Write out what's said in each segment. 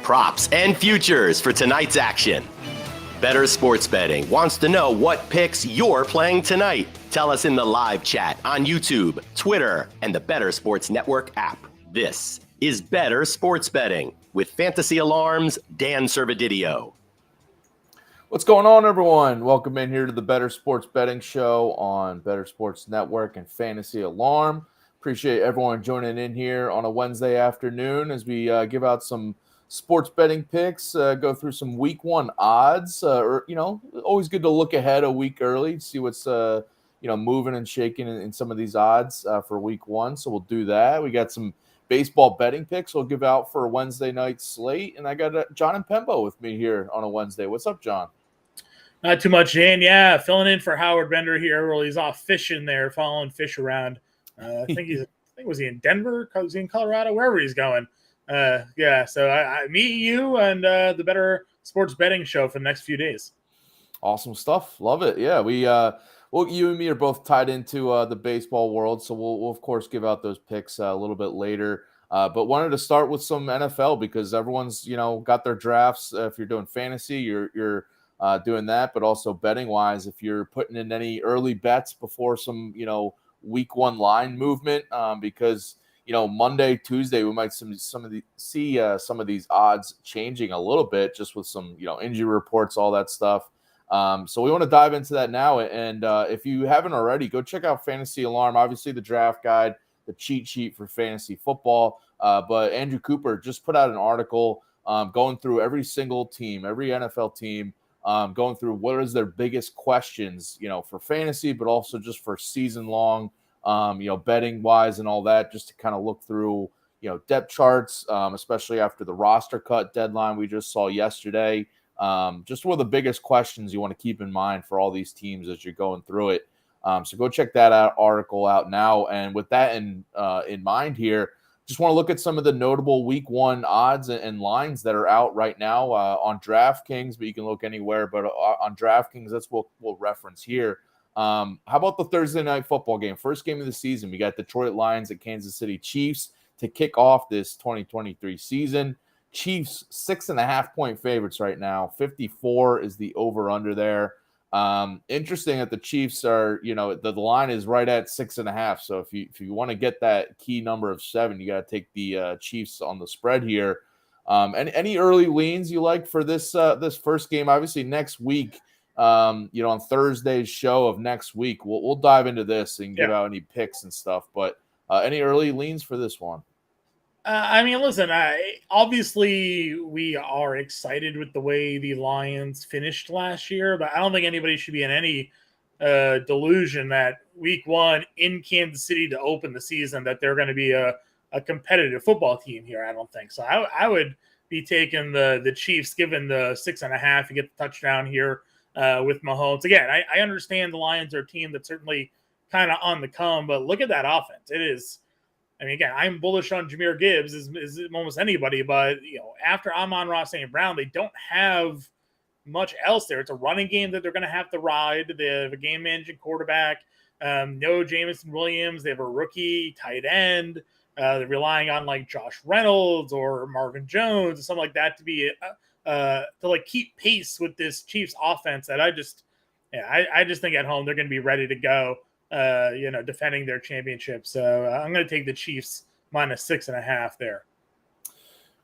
props, and futures for tonight's action. Bettor Sports Betting wants to know what picks you're playing tonight. Tell us in the live chat on YouTube, Twitter, and the Bettor Sports Network app. This is Bettor Sports Betting with Fantasy Alarm's Dan Servodidio. What's going on, everyone? Welcome in here to the Bettor Sports Betting Show on Bettor Sports Network and Fantasy Alarm. Appreciate everyone joining in here on a Wednesday afternoon as we give out some sports betting picks, go through some week one odds, always good to look ahead a week early, see what's, moving and shaking in some of these odds for week one. So we'll do that. We got some baseball betting picks we'll give out for a Wednesday night slate. And I got Jon Impemba with me here on a Wednesday. What's up, John? Not too much, Dan. Yeah, filling in for Howard Bender here. Well, he's off fishing there, following fish around. I think was he in Denver? Was he in Colorado? Wherever he's going. So I meet you and the Bettor Sports Betting Show for the next few days. Awesome stuff. Love it. Yeah, you and me are both tied into the baseball world, so we'll of course give out those picks a little bit later. But wanted to start with some NFL because everyone's got their drafts. If you're doing fantasy, you're doing that, but also betting wise, if you're putting in any early bets before some week one line movement, because Monday, Tuesday, we might see some of these odds changing a little bit just with some, injury reports, all that stuff. So we want to dive into that now. And if you haven't already, go check out Fantasy Alarm, obviously the draft guide, the cheat sheet for fantasy football. But Andrew Cooper just put out an article going through every single team, every NFL team, going through what is their biggest questions, for fantasy, but also just for season long, betting wise and all that, just to kind of look through, depth charts, especially after the roster cut deadline we just saw yesterday. Just one of the biggest questions you want to keep in mind for all these teams as you're going through it. So go check that article out now. And with that in mind here, just want to look at some of the notable week one odds and lines that are out right now on DraftKings, but you can look anywhere. But on DraftKings, that's what we'll reference here. How about the Thursday night football game? First game of the season. We got Detroit Lions at Kansas City Chiefs to kick off this 2023 season. Chiefs 6.5-point favorites right now. 54 is the over-under there. Interesting that the Chiefs are, the line is right at 6.5. So if you want to get that key number of 7, you got to take the Chiefs on the spread here. Any early leans you like for this first game? Obviously next week, on Thursday's show of next week, we'll dive into this and give out any picks and stuff. But any early leans for this one? Listen, obviously we are excited with the way the Lions finished last year, but I don't think anybody should be in any delusion that week one in Kansas City to open the season that they're going to be a competitive football team here. I don't think so. I would be taking the Chiefs, given the 6.5. You get the touchdown here with Mahomes. Again, I understand the Lions are a team that's certainly kind of on the come, but look at that offense. It is. Again, I'm bullish on Jahmyr Gibbs as almost anybody, but after Amon-Ra St. Brown, they don't have much else there. It's a running game that they're going to have to ride. They have a game-managing quarterback. No Jameson Williams. They have a rookie tight end. They're relying on like Josh Reynolds or Marvin Jones or something like that to be to keep pace with this Chiefs offense. That I just think at home they're going to be ready to go. Defending their championship. So I'm going to take the Chiefs minus 6.5 there.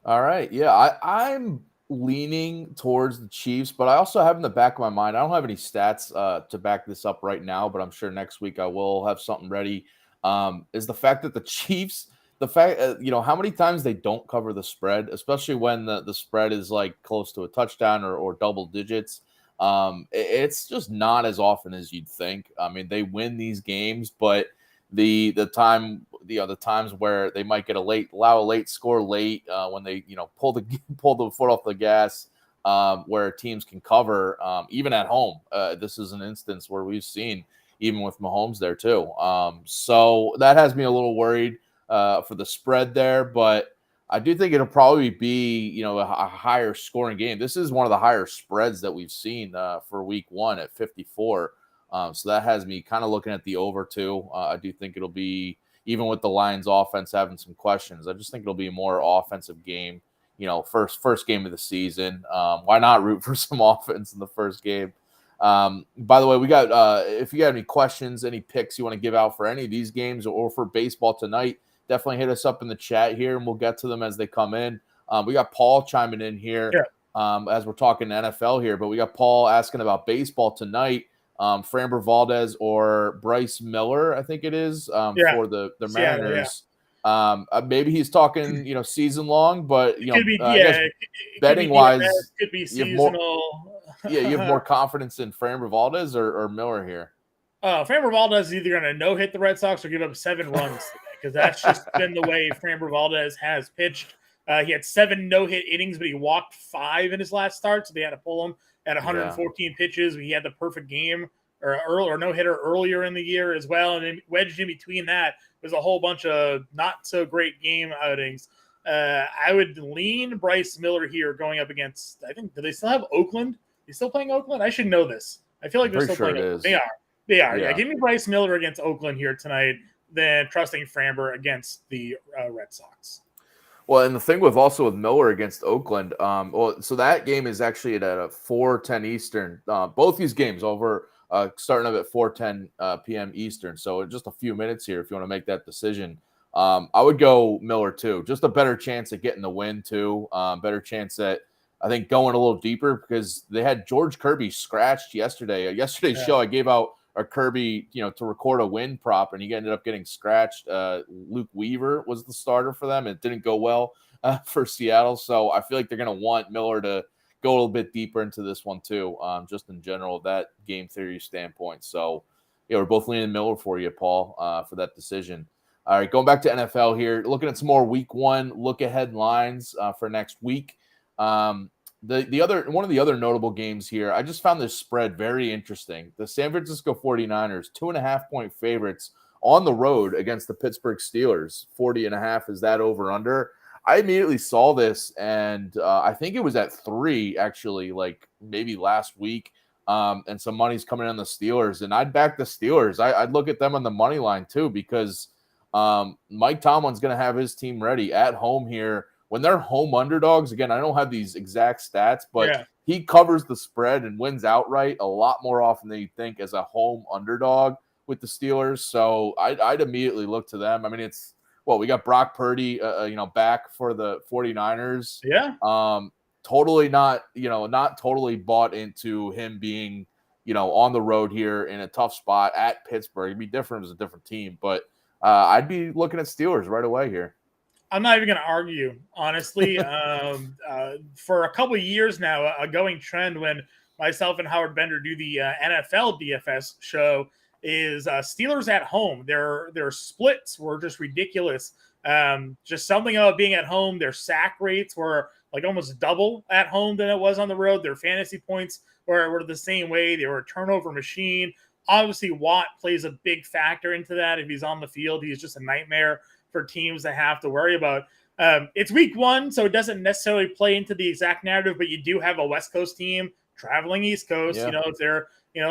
All right. Yeah, I'm leaning towards the Chiefs, but I also have in the back of my mind, I don't have any stats to back this up right now, but I'm sure next week I will have something ready, is the fact that the Chiefs, how many times they don't cover the spread, especially when the spread is like close to a touchdown or double digits. It's just not as often as you'd think. They win these games, but the times where they might allow a late score late when they pull the foot off the gas, where teams can cover even at home. This is an instance where we've seen even with Mahomes there too. So that has me a little worried for the spread there, but I do think it'll probably be, a higher scoring game. This is one of the higher spreads that we've seen for week one at 54. So that has me kind of looking at the over too. I do think it'll be, even with the Lions offense having some questions, I just think it'll be a more offensive game. first game of the season. Why not root for some offense in the first game? By the way, we got if you got any questions, any picks you want to give out for any of these games or for baseball tonight, definitely hit us up in the chat here, and we'll get to them as they come in. We got Paul chiming in here as we're talking NFL here, but we got Paul asking about baseball tonight. Framber Valdez or Bryce Miller, I think it is, for the Mariners. Maybe he's talking, season long, but I guess betting wise, could be seasonal. You have more confidence in Framber Valdez or Miller here. Framber Valdez is either going to no-hit the Red Sox or give up 7 runs because that's just been the way Framber Valdez has pitched. He had 7 no-hit innings, but he walked 5 in his last start, so they had to pull him at 114 pitches. He had the perfect game or no-hitter earlier in the year as well, and then wedged in between that was a whole bunch of not-so-great game outings. I would lean Bryce Miller here going up against, I think, do they still have Oakland? They still playing Oakland? I should know this. I feel like they're still playing Oakland. They are. Yeah, give me Bryce Miller against Oakland here tonight, then trusting Framber against the Red Sox. Well, and the thing with Miller against Oakland, so that game is actually at 4:10 Eastern. Both these games over starting up at 4:10 p.m. Eastern. So just a few minutes here if you want to make that decision. I would go Miller too. Just a better chance at getting the win too. Better chance at, I think, going a little deeper because they had George Kirby scratched yesterday. Yesterday's show, I gave out a Kirby, to record a win prop, and he ended up getting scratched. Luke Weaver was the starter for them. It didn't go well for Seattle. So I feel like they're going to want Miller to go a little bit deeper into this one too, just in general, that game theory standpoint. So, we're both leaning Miller for you, Paul, for that decision. All right, going back to NFL here, looking at some more week 1 look-ahead lines for next week. The other one of the other notable games here, I just found this spread very interesting. The San Francisco 49ers, 2.5-point favorites on the road against the Pittsburgh Steelers. 40.5 is that over under. I immediately saw this, and I think it was at 3 actually, like maybe last week. And some money's coming on the Steelers, and I'd back the Steelers. I'd look at them on the money line too because Mike Tomlin's going to have his team ready at home here. When they're home underdogs, again, I don't have these exact stats, but he covers the spread and wins outright a lot more often than you think as a home underdog with the Steelers. So I'd immediately look to them. I mean, we got Brock Purdy, back for the 49ers. Yeah. Totally not totally bought into him being, on the road here in a tough spot at Pittsburgh. It'd be different as a different team, but I'd be looking at Steelers right away here. I'm not even going to argue, honestly. For a couple of years now, a going trend when myself and Howard Bender do the NFL DFS show is Steelers at home. Their splits were just ridiculous. Just something about being at home. Their sack rates were like almost double at home than it was on the road. Their fantasy points were the same way. They were a turnover machine. Obviously, Watt plays a big factor into that. If he's on the field, he's just a nightmare for teams to have to worry about. It's week 1, so it doesn't necessarily play into the exact narrative, but you do have a West Coast team traveling East Coast. Yeah.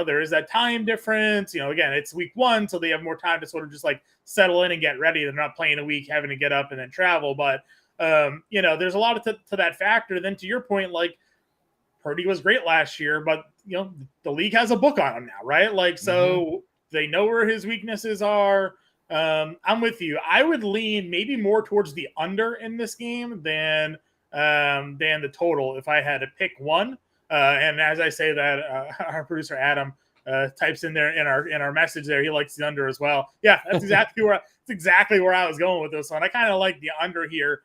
There is that time difference. Again, it's week 1, so they have more time to sort of just like settle in and get ready. They're not playing a week, having to get up and then travel. But, there's a lot to that factor. Then to your point, like Purdy was great last year, but, the league has a book on him now, right? Like, so they know where his weaknesses are. I'm with you. I would lean maybe more towards the under in this game than the total if I had to pick one. And as I say that, our producer Adam types in there in our message there, he likes the under as well. Yeah, that's exactly where I was going with this one. I kind of like the under here.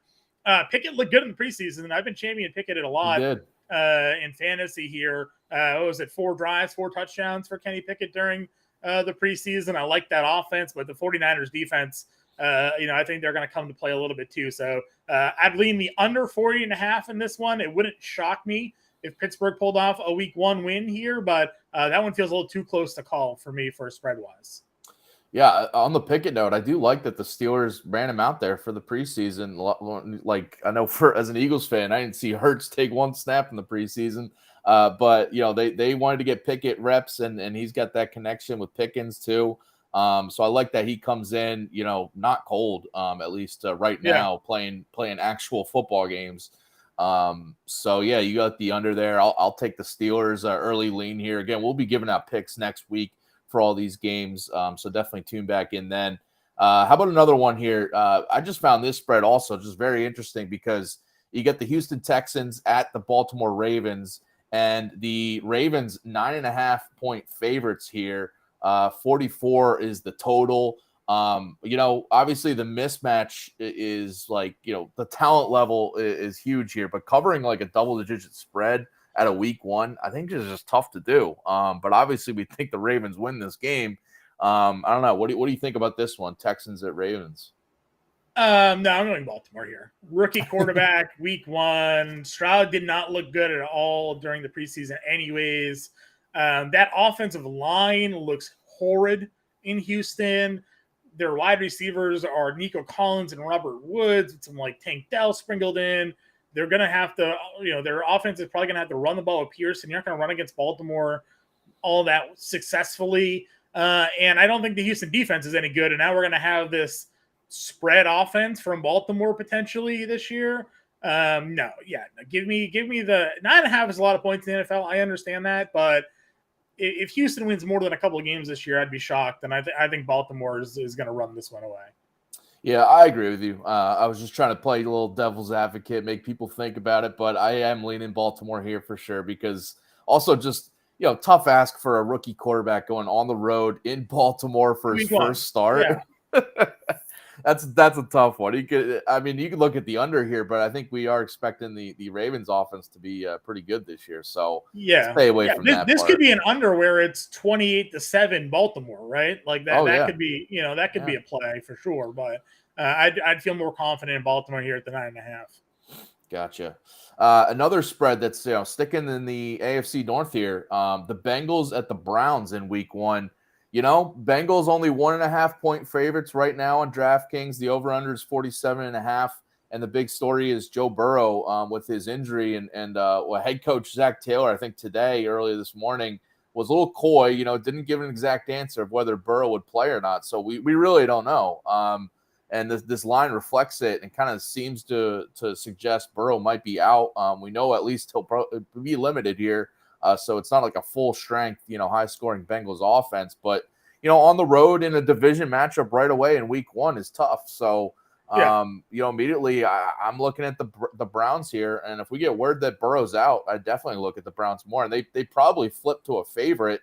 Pickett looked good in the preseason, and I've been championing Pickett a lot in fantasy here. What was it? 4 drives, 4 touchdowns for Kenny Pickett during the preseason. I like that offense, but the 49ers defense, I think they're going to come to play a little bit too. So I'd lean the under 40.5 in this one. It wouldn't shock me if Pittsburgh pulled off a week 1 win here, but that one feels a little too close to call for me for spread wise. Yeah, on the Pickett note, I do like that the Steelers ran him out there for the preseason. Like, I know as an Eagles fan, I didn't see Hurts take 1 snap in the preseason. But they wanted to get Pickett reps, and he's got that connection with Pickens too. So I like that he comes in, not cold, at least right now, playing actual football games. So yeah, you got the under there. I'll take the Steelers early lean here. Again, we'll be giving out picks next week for all these games. So definitely tune back in then. How about another one here? I just found this spread also just very interesting because you get the Houston Texans at the Baltimore Ravens, and the Ravens 9.5-point favorites here. 44 is the total. Obviously the mismatch is like, the talent level is huge here, but covering like a double-digit spread at a week one, I think is just tough to do. But obviously we think the Ravens win this game. I don't know. What do you think about this one? Texans at Ravens. No, I'm going Baltimore here. Rookie quarterback, week one. Stroud did not look good at all during the preseason anyways. That offensive line looks horrid in Houston. Their wide receivers are Nico Collins and Robert Woods with some like Tank Dell sprinkled in. They're going to have to, their offense is probably going to have to run the ball with Pearson. You're not going to run against Baltimore all that successfully. And I don't think the Houston defense is any good. And now we're going to have this spread offense from Baltimore potentially this year. Give me the 9.5 is a lot of points in the NFL. I understand that, but if Houston wins more than a couple of games this year, I'd be shocked. And I think Baltimore is going to run this one away. Yeah, I agree with you. I was just trying to play a little devil's advocate, make people think about it, but I am leaning Baltimore here for sure because also just, tough ask for a rookie quarterback going on the road in Baltimore for his first start. Yeah. That's a tough one. You could look at the under here, but I think we are expecting the Ravens offense to be pretty good this year. So stay away from that. This could be an under where it's 28-7 Baltimore, right? Like that could be, be a play for sure. But I'd feel more confident in Baltimore here at the 9.5. Gotcha. Another spread that's sticking in the AFC North here. The Bengals at the Browns in week one. Bengals only 1.5-point favorites right now on DraftKings. The over-under is 47.5. And the big story is Joe Burrow with his injury. And head coach Zach Taylor, I think earlier this morning, was a little coy, didn't give an exact answer of whether Burrow would play or not. So we really don't know. And this line reflects it and kind of seems to suggest Burrow might be out. We know at least he'll be limited here. So it's not like a full strength, high-scoring Bengals offense. But, on the road in a division matchup right away in week one is tough. So, immediately I'm looking at the Browns here. And if we get word that Burrow's out, I definitely look at the Browns more. And they probably flip to a favorite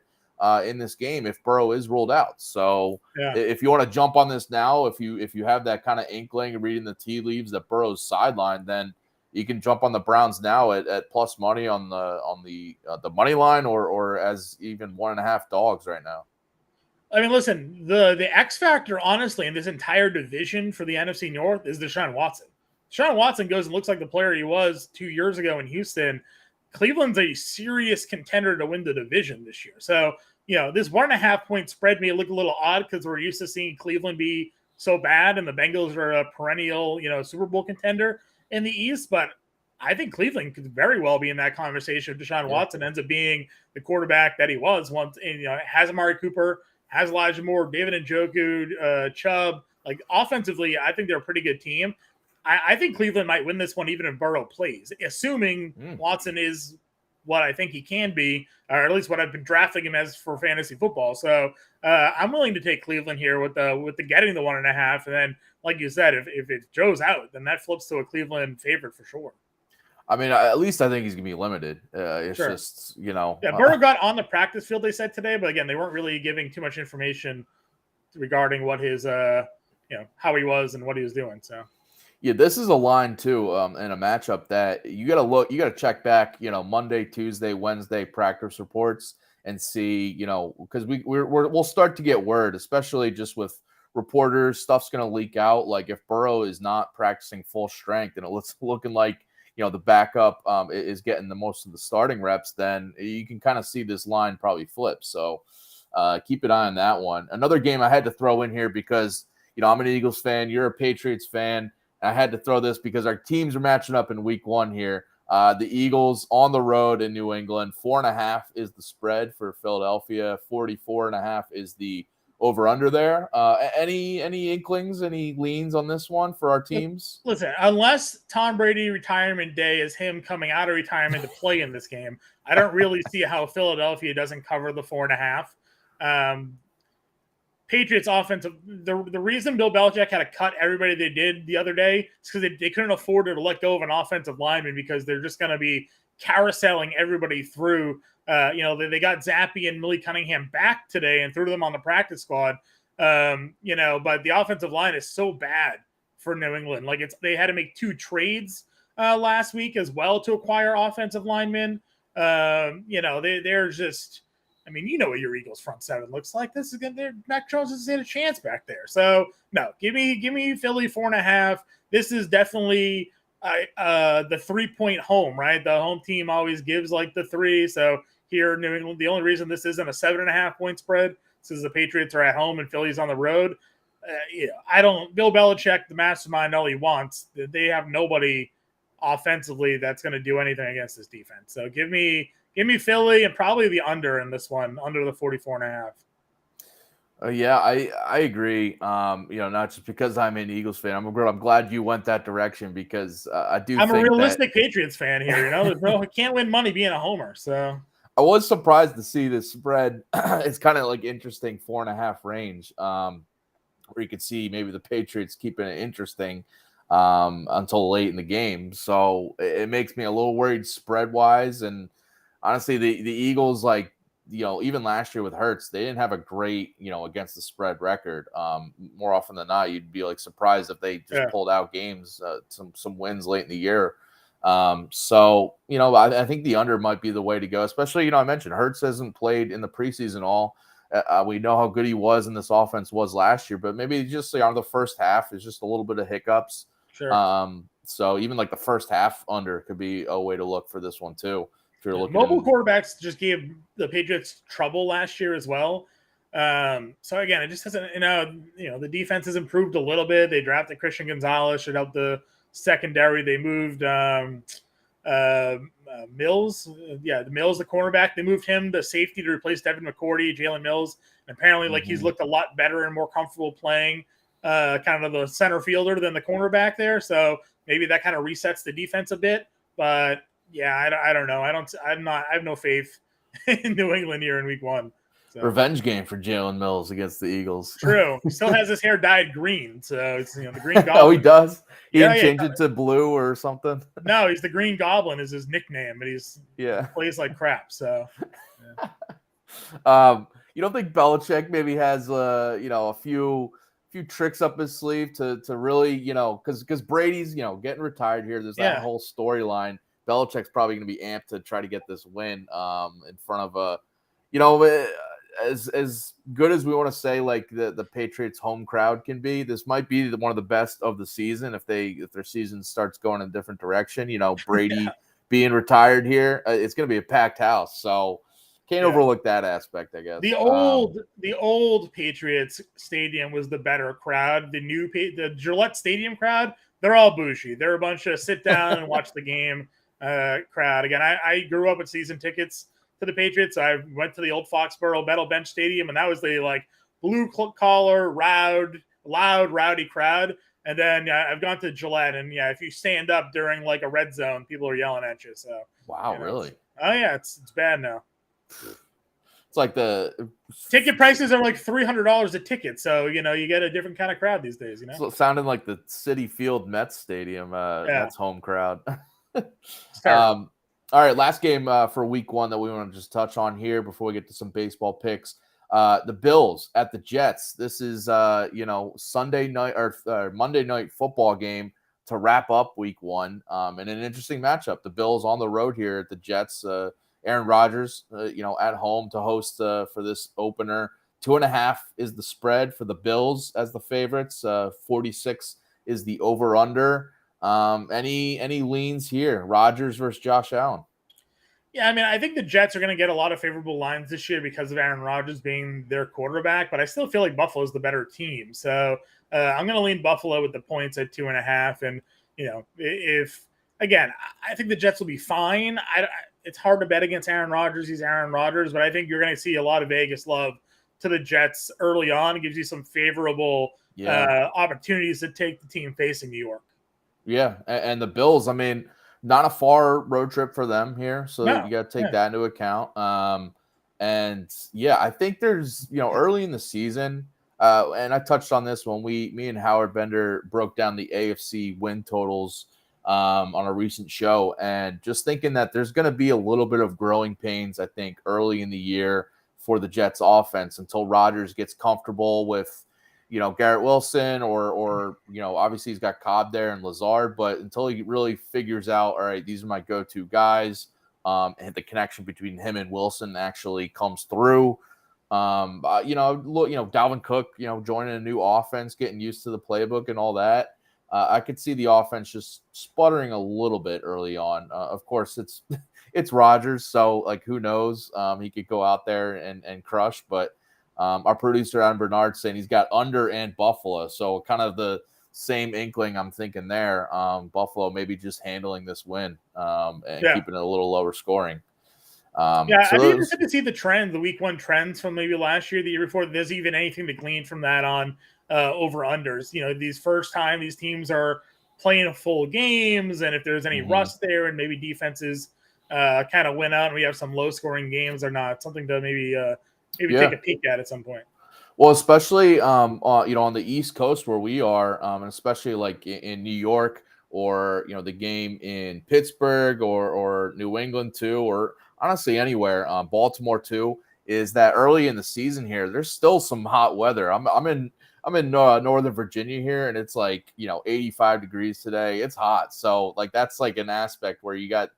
in this game if Burrow is ruled out. So if you want to jump on this now, if you have that kind of inkling and reading the tea leaves that Burrow's sidelined, then you can jump on the Browns now at plus money on the money line or as even 1.5 dogs right now. I mean, listen, the X factor, honestly, in this entire division for the NFC North is Deshaun Watson. Deshaun Watson goes and looks like the player he was 2 years ago in Houston. Cleveland's a serious contender to win the division this year. So, this 1.5-point spread may look a little odd because we're used to seeing Cleveland be so bad and the Bengals are a perennial, Super Bowl contender in the East, but I think Cleveland could very well be in that conversation if Deshaun Watson ends up being the quarterback that he was once. And, has Amari Cooper, has Elijah Moore, David Njoku, Chubb. Like offensively, I think they're a pretty good team. I think Cleveland might win this one even if Burrow plays, assuming Watson is what I think he can be, or at least what I've been drafting him as for fantasy football. So I'm willing to take Cleveland here with the getting the 1.5, and then, like you said, if Joe's out, then that flips to a Cleveland favorite for sure. I mean, at least I think he's going to be limited. It's sure. Just, Yeah, Burrow got on the practice field, they said today, but again, they weren't really giving too much information regarding what his, how he was and what he was doing. So. Yeah, this is a line too, in a matchup that you got to check back, Monday, Tuesday, Wednesday practice reports and see, because we'll start to get word, especially just with reporters, stuff's going to leak out. Like if Burrow is not practicing full strength and it's looking like, the backup is getting the most of the starting reps, then you can kind of see this line probably flip. So keep an eye on that one. Another game I had to throw in here because, I'm an Eagles fan, you're a Patriots fan. I had to throw this because our teams are matching up in week one here. The Eagles on the road in New England, 4.5 is the spread for Philadelphia. 44.5 is the over under there. Any inklings, any leans on this one for our teams? Listen, unless Tom Brady retirement day is him coming out of retirement to play in this game, I don't really see how Philadelphia doesn't cover the 4.5. Patriots offensive. The reason Bill Belichick had to cut everybody they did the other day is because they couldn't afford to let go of an offensive lineman because they're just going to be carouseling everybody through. They got Zappe and Millie Cunningham back today and threw them on the practice squad. But the offensive line is so bad for New England. Like they had to make 2 trades last week as well to acquire offensive linemen. They're just. I mean, you know what your Eagles front seven looks like. This is good. Mac Jones has had a chance back there. So no, give me Philly 4.5. This is definitely the 3-point home, right? The home team always gives like the 3. So here, New England, the only reason this isn't a 7.5 point spread is the Patriots are at home and Philly's on the road. Bill Belichick, the mastermind, all he wants. They have nobody offensively that's going to do anything against this defense. So give me Philly and probably the under in this one, under the 44.5. Yeah, I agree. Not just because I'm an Eagles fan. I'm glad you went that direction because I'm a realistic Patriots fan here. I can't win money being a homer. So I was surprised to see this spread. It's kind of like interesting 4.5 range, where you could see maybe the Patriots keeping it interesting until late in the game. So it makes me a little worried spread wise. And honestly, the Eagles, like, even last year with Hurts, they didn't have a great, against the spread record. More often than not, you'd be like surprised if they just pulled out games, some wins late in the year. I think the under might be the way to go, especially, I mentioned Hurts hasn't played in the preseason all. We know how good he was and this offense was last year, but maybe just on the first half is just a little bit of hiccups. Sure. So even like the first half under could be a way to look for this one too. If you're looking mobile quarterbacks just gave the Patriots trouble last year as well. So again, it just doesn't, the defense has improved a little bit. They drafted Christian Gonzalez, should help the secondary. They moved Mills. Mills, the cornerback. They moved him to safety to replace Devin McCourty, Jalen Mills. And apparently, he's looked a lot better and more comfortable playing kind of the center fielder than the cornerback there. So maybe that kind of resets the defense a bit. But yeah, I don't know. I have no faith in New England here in week 1. So. Revenge game for Jalen Mills against the Eagles. True. He still has his hair dyed green. So it's, the Green Goblin. Oh, he does? He didn't change it to blue or something? No, he's the Green Goblin is his nickname, but he plays like crap. So, you don't think Belichick maybe has, a few tricks up his sleeve to really, because Brady's, getting retired here. There's that whole storyline. Belichick's probably going to be amped to try to get this win in front of as good as we want to say, like the Patriots home crowd can be, this might be one of the best of the season if their season starts going in a different direction. Brady being retired here, it's going to be a packed house. So can't overlook that aspect, I guess. The old Patriots stadium was the better crowd. The Gillette Stadium crowd, they're all bougie. They're a bunch of sit down and watch the game crowd. Again, I grew up with season tickets to the Patriots. I went to the old Foxborough Metal Bench Stadium, and that was the blue collar, loud, rowdy crowd. And then I've gone to Gillette, and if you stand up during a red zone, people are yelling at you. So wow, really? Oh yeah, it's bad now. It's like the ticket prices are $300 a ticket, so you get a different kind of crowd these days. So it sounded like the Citi Field Mets Stadium. That's home crowd. All right, last game for week 1 that we want to just touch on here before we get to some baseball picks. The Bills at the Jets. This is Sunday night or Monday night football game to wrap up week 1. And an interesting matchup. The Bills on the road here at the Jets. Aaron Rodgers, at home to host for this opener. 2.5 is the spread for the Bills as the favorites. 46 is the over/under. Any leans here? Rodgers versus Josh Allen. Yeah, I mean, I think the Jets are going to get a lot of favorable lines this year because of Aaron Rodgers being their quarterback, but I still feel like Buffalo's the better team. So I'm going to lean Buffalo with the points at 2.5. And, I think the Jets will be fine. It's hard to bet against Aaron Rodgers. He's Aaron Rodgers, but I think you're going to see a lot of Vegas love to the Jets early on. It gives you some favorable opportunities to take the team facing New York. Yeah, and the Bills, I mean, not a far road trip for them here, so No. you got to take that into account. And yeah, I think there's, early in the season, and I touched on this when me and Howard Bender broke down the AFC win totals on a recent show, and just thinking that there's going to be a little bit of growing pains, I think, early in the year for the Jets offense until Rodgers gets comfortable with, Garrett Wilson or obviously he's got Cobb there and Lazard, but until he really figures out, all right, these are my go-to guys, and the connection between him and Wilson actually comes through. Dalvin Cook, joining a new offense, getting used to the playbook and all that. I could see the offense just sputtering a little bit early on. Of course, it's Rodgers, so like who knows? He could go out there and crush. But our producer Adam Bernard saying he's got under and Buffalo, so kind of the same inkling I'm thinking there. Buffalo maybe just handling this win and keeping it a little lower scoring. I'd be interested to see the trends, the week one trends from maybe last year, the year before. There's even anything to glean from that on over-unders. These first time these teams are playing a full games, and if there's any rust there and maybe defenses kind of win out and we have some low-scoring games or not, something to maybe take a peek at some point. Well, especially on the East Coast where we are, and especially like in New York or the game in Pittsburgh or New England too, or honestly anywhere, Baltimore too, is that early in the season here, there's still some hot weather. I'm in Northern Virginia here, and it's like 85 degrees today. It's hot, so like that's like an aspect where you got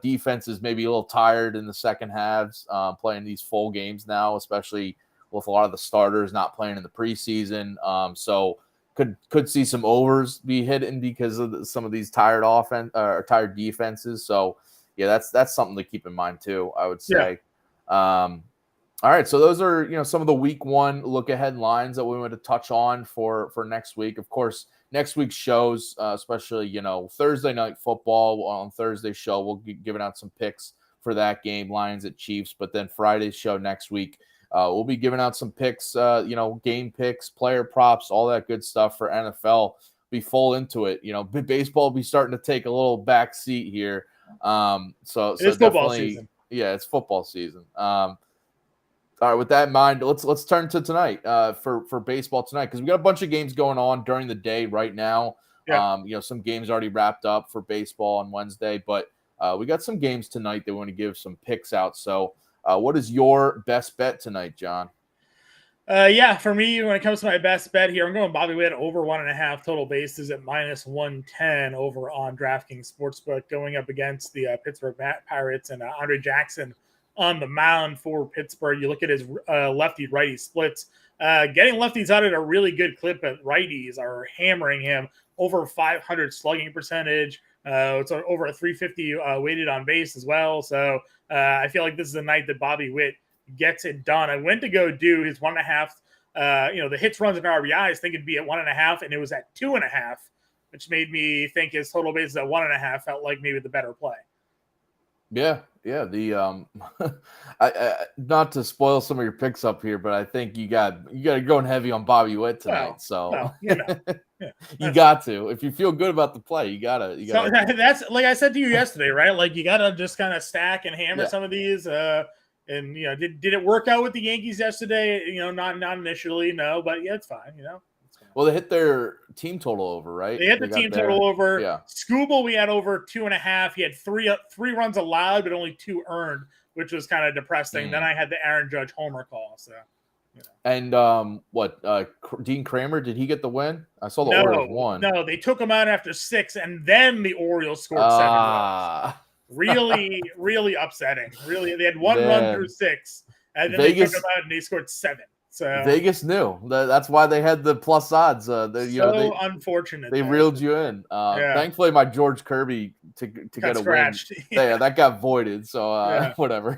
defenses maybe a little tired in the second halves, playing these full games now, especially with a lot of the starters not playing in the preseason. So could see some overs be hidden because of some of these tired tired defenses. So yeah, that's something to keep in mind too, I would say. All right, so those are some of the week one look ahead lines that we want to touch on for next week. Of course, next week's shows, especially Thursday night football on Thursday's show, we'll be giving out some picks for that game, Lions at Chiefs. But then Friday's show next week, we'll be giving out some picks, game picks, player props, all that good stuff for NFL. Be full into it. Baseball will be starting to take a little back seat here. So it's football season. Yeah, it's football season. All right, with that in mind, let's turn to tonight for baseball tonight, because we got a bunch of games going on during the day right now. Some games already wrapped up for baseball on Wednesday, but we got some games tonight that we want to give some picks out. So what is your best bet tonight, John? For me, when it comes to my best bet here, I'm going Bobby Witt over 1.5 total bases at -110 over on DraftKings Sportsbook, going up against the Pittsburgh Pirates and Andre Jackson on the mound for Pittsburgh. You look at his lefty-righty splits. Getting lefties out at a really good clip, but righties are hammering him. Over 500 slugging percentage. It's over a 350 weighted on base as well. So I feel like this is a night that Bobby Witt gets it done. I went to go do his 1.5. The hits, runs, and RBIs, think it'd be at 1.5, and it was at 2.5, which made me think his total bases at 1.5 felt like maybe the better play. Yeah. The not to spoil some of your picks up here, but I think you got going heavy on Bobby Witt tonight. You got to. If you feel good about the play, you gotta. So that's like I said to you yesterday, right? Like you gotta just kind of stack and hammer some of these. And did it work out with the Yankees yesterday? Not initially, no, but yeah, it's fine. Well, they hit their team total over, right? They hit the team total over. Yeah. Scooble, we had over 2.5. He had three runs allowed, but only 2 earned, which was kind of depressing. Then I had the Aaron Judge homer call. So, And Dean Kramer, did he get the win? I saw the Orioles won. No, they took him out after 6, and then the Orioles scored 7 runs. Really, really upsetting. Really, they had 1 run through 6, and then they took him out and they scored 7. So Vegas knew. That's why they had the plus odds. Unfortunate. They reeled you in. Thankfully, my George Kirby to get a scratched. win. Yeah, that got voided. So whatever.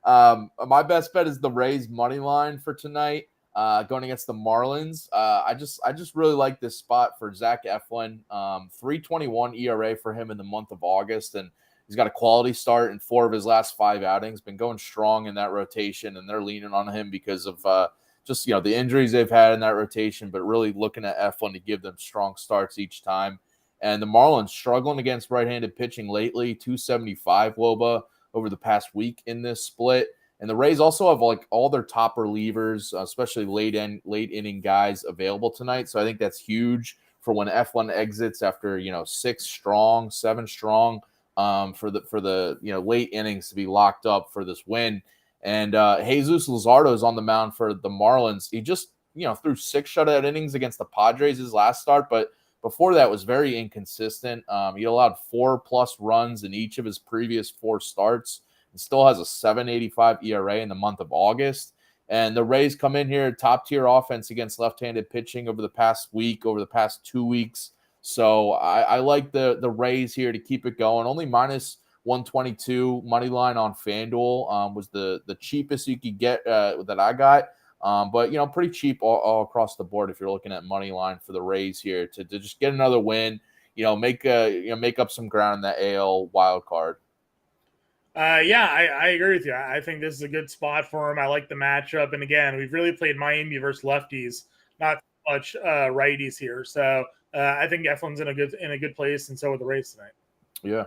My best bet is the Rays money line for tonight, going against the Marlins. I just really like this spot for Zach Eflin. 3.21 ERA for him in the month of August, and He's got a quality start in 4 of his last 5 outings, been going strong in that rotation, and they're leaning on him because of just, the injuries they've had in that rotation, but really looking at Eflin to give them strong starts each time. And the Marlins struggling against right-handed pitching lately, 275 WOBA over the past week in this split. And the Rays also have all their top relievers, especially late inning guys available tonight. So I think that's huge for when F1 exits after 6 strong, 7 strong, for the late innings to be locked up for this win. And Jesus Luzardo is on the mound for the Marlins. He just threw 6 shutout innings against the Padres his last start, but before that was very inconsistent. He allowed 4+ runs in each of his previous 4 starts. He still has a 7.85 ERA in the month of August. And the Rays come in here, top-tier offense against left-handed pitching over the past week, over the past 2 weeks. So I like the Rays here to keep it going. Only minus 122 money line on FanDuel was the cheapest you could get that I got. But pretty cheap all across the board if you're looking at money line for the Rays here to just get another win. Make up some ground in that AL wild card. I agree with you. I think this is a good spot for him. I like the matchup, and again, we've really played Miami versus lefties, not much righties here. So I think Eflin's in a good place, and so are the Rays tonight. Yeah.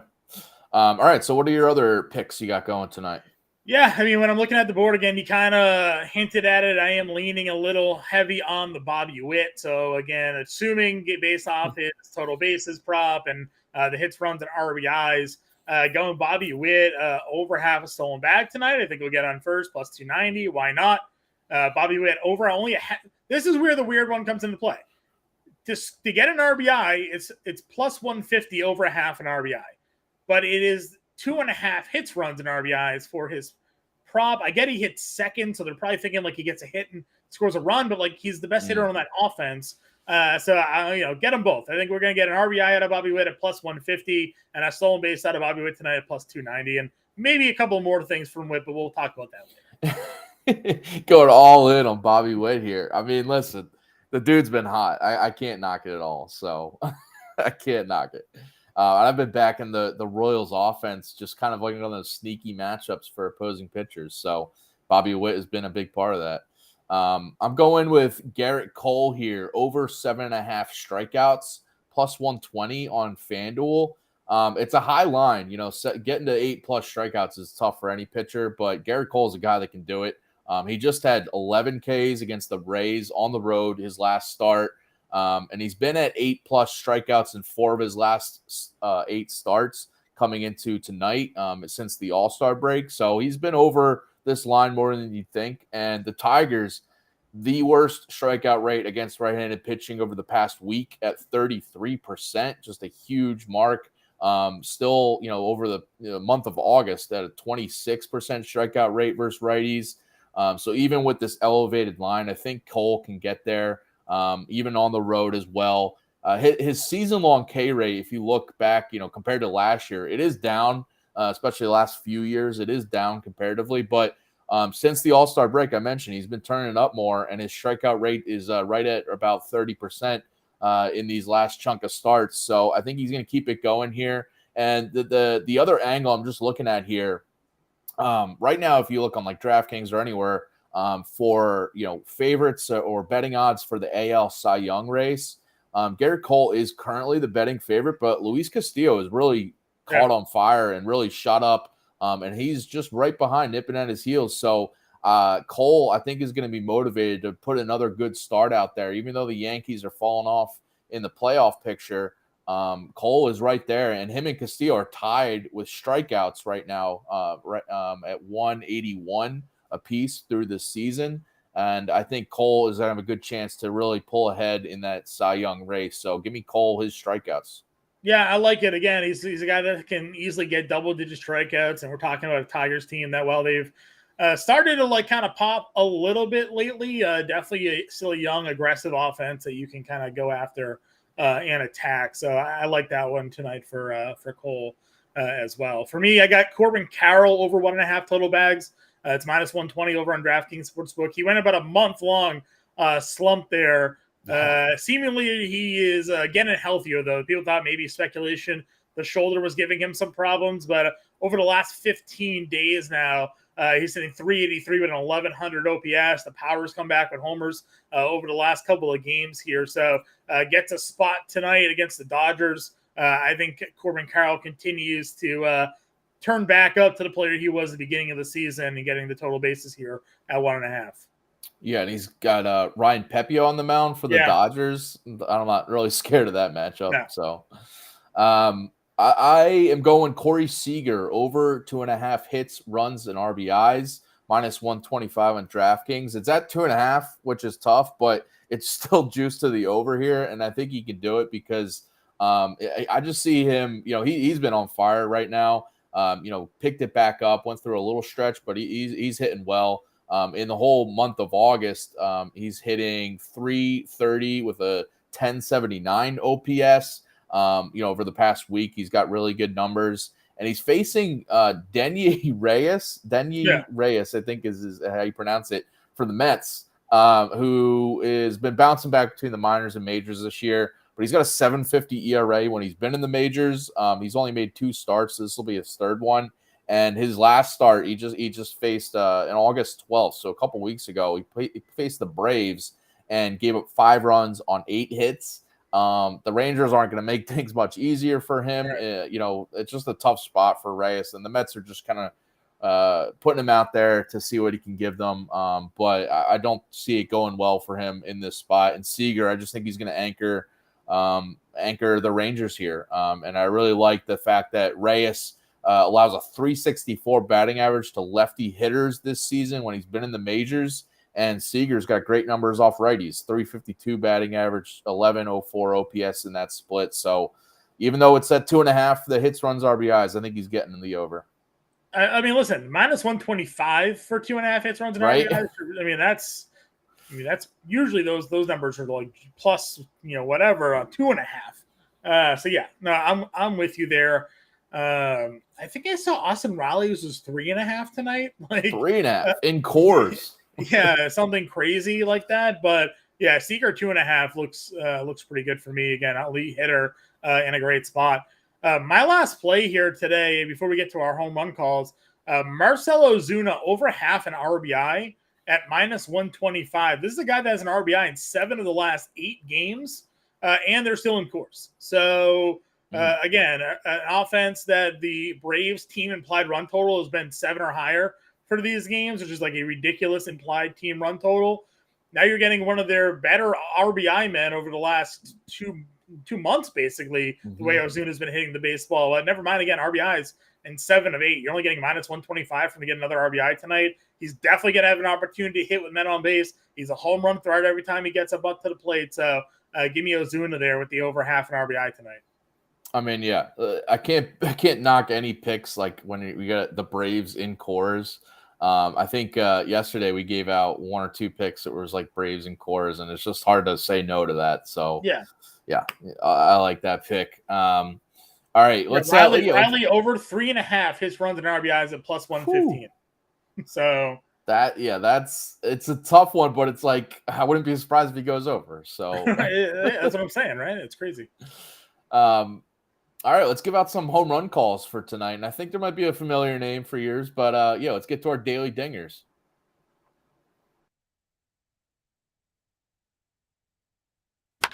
All right. So what are your other picks you got going tonight? Yeah, I mean, when I'm looking at the board again, you kind of hinted at it. I am leaning a little heavy on the Bobby Witt. So again, assuming based off his total bases prop and the hits, runs, and RBIs, going Bobby Witt over half a stolen bag tonight. I think we'll get on first plus 290. Why not? Bobby Witt over only this is where the weird one comes into play. Just to get an RBI, it's plus 150 over a half an RBI, but it is 2.5 hits, runs, and RBIs for his prop. I get he hits second, so they're probably thinking he gets a hit and scores a run, but he's the best hitter on that offense. So get them both. I think we're going to get an RBI out of Bobby Witt at plus 150 and a stolen base out of Bobby Witt tonight at plus 290, and maybe a couple more things from Witt, but we'll talk about that later. Going all in on Bobby Witt here. I mean, listen, the dude's been hot. I can't knock it at all. So I can't knock it. And I've been back in the Royals offense, just kind of looking on those sneaky matchups for opposing pitchers. So Bobby Witt has been a big part of that. I'm going with Garrett Cole here, over 7.5 strikeouts, plus 120 on FanDuel. It's a high line, getting to 8+ strikeouts is tough for any pitcher, but Garrett Cole is a guy that can do it. He just had 11 Ks against the Rays on the road his last start. And he's been at 8+ strikeouts in 4 of his last 8 starts coming into tonight since the All-Star break. So he's been over this line more than you think. And the Tigers, the worst strikeout rate against right-handed pitching over the past week at 33%, just a huge mark. Still, over the month of August at a 26% strikeout rate versus righties. So even with this elevated line, I think Cole can get there. Even on the road as well. His season-long K rate, if you look back, compared to last year, it is down, especially the last few years. It is down comparatively. But since the All-Star break, I mentioned, he's been turning up more, and his strikeout rate is right at about 30% in these last chunk of starts. So I think he's going to keep it going here. And the other angle I'm just looking at here, right now, if you look on DraftKings or anywhere, for favorites or betting odds for the AL Cy Young race, Garrett Cole is currently the betting favorite, but Luis Castillo is really caught on fire and really shot up, and he's just right behind, nipping at his heels. So Cole, I think, is going to be motivated to put another good start out there, even though the Yankees are falling off in the playoff picture. Cole is right there, and him and Castillo are tied with strikeouts right now, at 181 apiece through the season. And I think Cole is going to have a good chance to really pull ahead in that Cy Young race. So give me Cole, his strikeouts. Yeah, I like it. Again, he's a guy that can easily get double-digit strikeouts, and we're talking about a Tigers team that, while they've started to kind of pop a little bit lately, definitely still a young, aggressive offense that you can kind of go after and attack. So I like that one tonight for Cole as well. For me, I got Corbin Carroll over 1.5 total bags. It's minus 120 over on DraftKings Sportsbook. He went about a month-long slump there. Seemingly, he is getting healthier, though. People thought maybe speculation the shoulder was giving him some problems, but over the last 15 days now, he's hitting 383 with an 1100 OPS. The power's come back with homers over the last couple of games here. So gets a spot tonight against the Dodgers. I think Corbin Carroll continues to turn back up to the player he was at the beginning of the season and getting the total bases here at 1.5. Yeah, and he's got Ryan Pepio on the mound for the Dodgers. I'm not really scared of that matchup. No. So I am going Corey Seager over 2.5 hits, runs, and RBIs, minus 125 on DraftKings. It's at 2.5, which is tough, but it's still juice to the over here, and I think he can do it because I just see him, he's been on fire right now. Picked it back up, went through a little stretch, but he's hitting well. In the whole month of August, he's hitting 330 with a 1079 OPS. Over the past week, he's got really good numbers, and he's facing Denyi Reyes. Reyes, I think is how you pronounce it, for the Mets, who has been bouncing back between the minors and majors this year. But he's got a 7.50 ERA when he's been in the majors. He's only made 2 starts. So this will be his 3rd one. And his last start, he just faced on August 12th, so a couple weeks ago, he faced the Braves and gave up 5 runs on 8 hits. The Rangers aren't going to make things much easier for him. It's just a tough spot for Reyes, and the Mets are just kind of putting him out there to see what he can give them. But I don't see it going well for him in this spot. And Seager, I just think he's going to anchor the Rangers here. And I really like the fact that Reyes allows a 364 batting average to lefty hitters this season when he's been in the majors. And Seager's got great numbers off righties, 352 batting average, 1104 OPS in that split. So even though it's at 2.5, the hits, runs, RBIs, I think he's getting in the over. I mean, listen, minus 125 for 2.5 hits, runs, and RBIs. I mean, that's usually those numbers are like plus, whatever, 2.5. So yeah, no, I'm with you there. I think I saw Austin Riley's was 3.5 tonight. Like 3.5 in Coors. Yeah, something crazy like that. But yeah, Seager 2.5 looks pretty good for me. Again, elite hitter in a great spot. My last play here today, before we get to our home run calls, Marcell Ozuna over half an RBI at minus 125. This is a guy that has an RBI in 7 of the last 8 games, and they're still in Coors. So. Again, an offense that the Braves team implied run total has been 7 or higher for these games, which is like a ridiculous implied team run total. Now you're getting one of their better RBI men over the last two months, basically, the way Ozuna's been hitting the baseball. Never mind, again, RBIs in 7 of 8. You're only getting minus 125 from to get another RBI tonight. He's definitely going to have an opportunity to hit with men on base. He's a home run threat every time he gets up to the plate. So give me Ozuna there with the over half an RBI tonight. I mean, yeah, I can't knock any picks like when we got the Braves in Coors. I think yesterday we gave out 1 or 2 picks that was like Braves in Coors, and it's just hard to say no to that. So yeah, I like that pick. All right, let's Riley over 3.5 hits, runs, and RBIs at plus 115. So it's a tough one, but it's like I wouldn't be surprised if he goes over. So that's what I'm saying, right? It's crazy. All right, let's give out some home run calls for tonight. And I think there might be a familiar name for yours, but let's get to our daily dingers.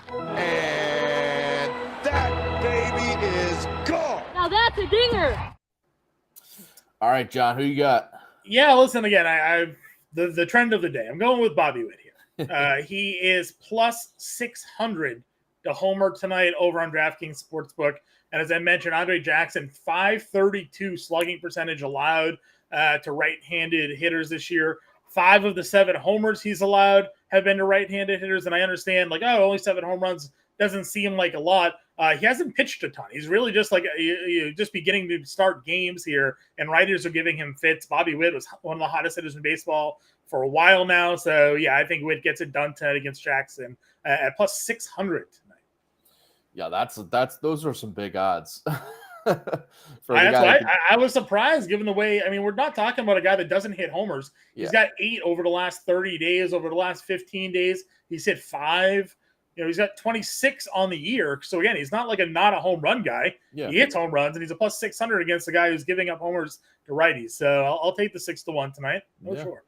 And that baby is gone. Now that's a dinger. All right, John, who you got? Yeah, listen, again, I the trend of the day. I'm going with Bobby Witt here. He is plus 600 to homer tonight over on DraftKings Sportsbook. And as I mentioned, Andre Jackson, 532 slugging percentage allowed to right-handed hitters this year. 5 of the 7 homers he's allowed have been to right-handed hitters. And I understand, only 7 home runs doesn't seem like a lot. He hasn't pitched a ton. He's really just just beginning to start games here, and writers are giving him fits. Bobby Witt was one of the hottest hitters in baseball for a while now. So, yeah, I think Witt gets it done tonight against Jackson at plus 600. Yeah, those are some big odds. I was surprised given the way. I mean, we're not talking about a guy that doesn't hit homers. He's got 8 over the last 30 days. Over the last 15 days, he's hit 5. He's got 26 on the year. So again, he's not not a home run guy. Yeah. He hits home runs, and he's a plus 600 against the guy who's giving up homers to righties. So I'll take the 6-1 tonight. Sure.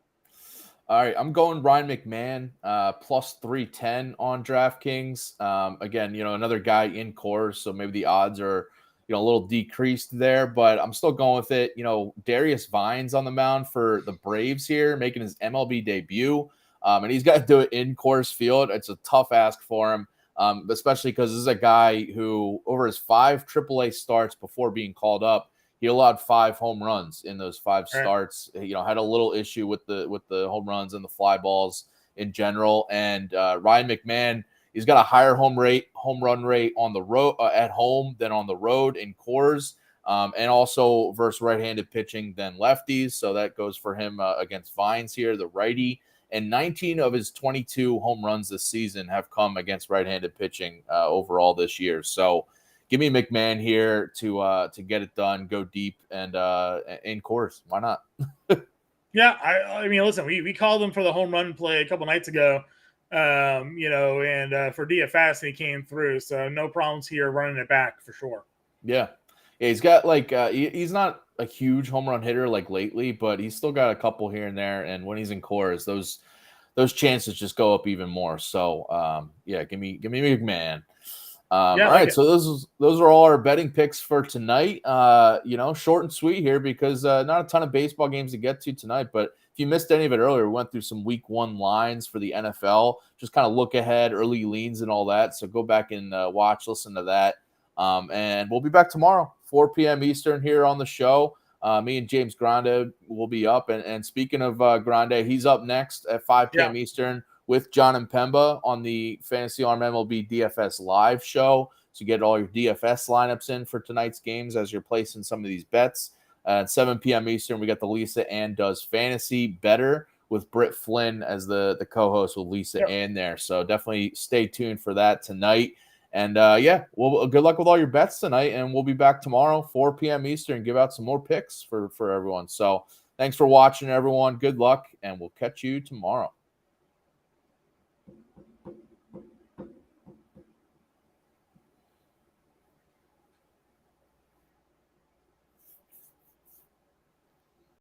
All right, I'm going Ryan McMahon, plus 310 on DraftKings. Again, another guy in course, so maybe the odds are, a little decreased there, but I'm still going with it. Darius Vines on the mound for the Braves here, making his MLB debut. And he's got to do it in course field. It's a tough ask for him, especially because this is a guy who, over his 5 AAA starts before being called up, he allowed 5 home runs in those 5 starts. Had a little issue with the home runs and the fly balls in general. And Ryan McMahon, he's got a higher home run rate on the road at home than on the road in Coors, and also versus right-handed pitching than lefties. So that goes for him against Vines here, the righty. And 19 of his 22 home runs this season have come against right-handed pitching overall this year. So give me McMahon here to get it done, go deep, and in course. Why not? Yeah, I mean, listen, we called him for the home run play a couple nights ago, and for DFS, and he came through. So no problems here running it back for sure. Yeah, he's got he's not a huge home run hitter like lately, but he's still got a couple here and there. And when he's in course, those chances just go up even more. So give me McMahon. All right, so those are all our betting picks for tonight. Short and sweet here because not a ton of baseball games to get to tonight. But if you missed any of it earlier, we went through some week 1 lines for the NFL, just kind of look ahead, early leans and all that. So go back and listen to that. And we'll be back tomorrow, 4 p.m. Eastern here on the show. Me and James Grande will be up. And speaking of Grande, he's up next at 5 p.m. Eastern with Jon Impemba on the Fantasy Arm MLB DFS live show. So you get all your DFS lineups in for tonight's games as you're placing some of these bets. At 7 p.m. Eastern, we got the Lisa Ann Does Fantasy Bettor with Britt Flynn as the co-host with Lisa Ann there. So definitely stay tuned for that tonight. And good luck with all your bets tonight. And we'll be back tomorrow, 4 p.m. Eastern, give out some more picks for everyone. So thanks for watching, everyone. Good luck, and we'll catch you tomorrow.